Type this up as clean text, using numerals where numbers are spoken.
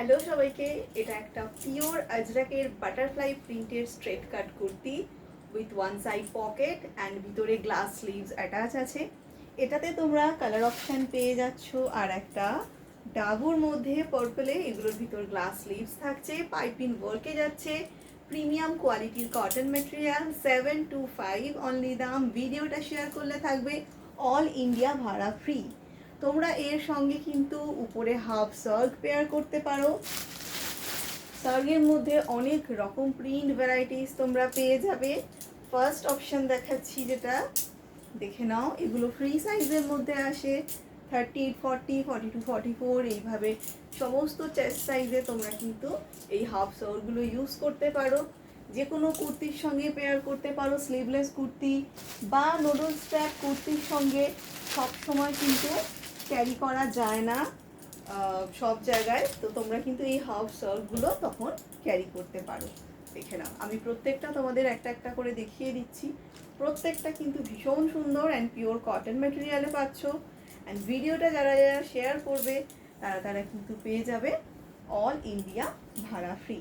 Hello সবাইকে, এটা একটা পিওর আজরাকের বাটারফ্লাই প্রিন্টের straight cut kurti with one side pocket and ভিতরে গ্লাস স্লিভস অ্যাটাচ আছে। এটাতে তোমরা কালার অপশান পেয়ে যাচ্ছ আর একটা ডাবুর মধ্যে পার্পলে, এগুলোর ভিতর গ্লাস স্লিভস থাকছে, পাইপিং ওয়ার্কে যাচ্ছে, প্রিমিয়াম কোয়ালিটির কটন ম্যাটেরিয়াল, 725 অনলি দাম। ভিডিওটা শেয়ার করলে থাকবে অল ইন্ডিয়া ভাড়া ফ্রি। তোমরা এর সঙ্গে কিন্তু উপরে হাফ সার্গ পেয়ার করতে পারো। সার্গের মধ্যে অনেক রকম প্রিন্ট ভ্যারাইটিস তোমরা পেয়ে যাবে। ফার্স্ট অপশন দেখাচ্ছি, যেটা দেখে নাও। এগুলো ফ্রি সাইজের মধ্যে আসে, 38, 40, 42, 44 এইভাবে সমস্ত চেস্ট সাইজে তোমরা কিন্তু এই হাফ সার্গগুলো ইউজ করতে পারো। যে কোনো কুর্তির সঙ্গে পেয়ার করতে পারো, স্লিভলেস কুর্তি বা নোডল স্ট্র্যাপ কুর্তির সঙ্গে। সব সময় কিন্তু ক্যারি করা যায় না সব জায়গায়, তো তোমরা কিন্তু এই হাফ সার্ভগুলো তখন ক্যারি করতে পারো। দেখে নাও, আমি প্রত্যেকটা তোমাদের একটা একটা করে দেখিয়ে দিচ্ছি। প্রত্যেকটা কিন্তু ভীষণ সুন্দর অ্যান্ড পিওর কটন ম্যাটেরিয়ালে পাচ্ছ। অ্যান্ড ভিডিওটা যারা যারা শেয়ার করবে তারা কিন্তু পেয়ে যাবে অল ইন্ডিয়া ভাড়া ফ্রি।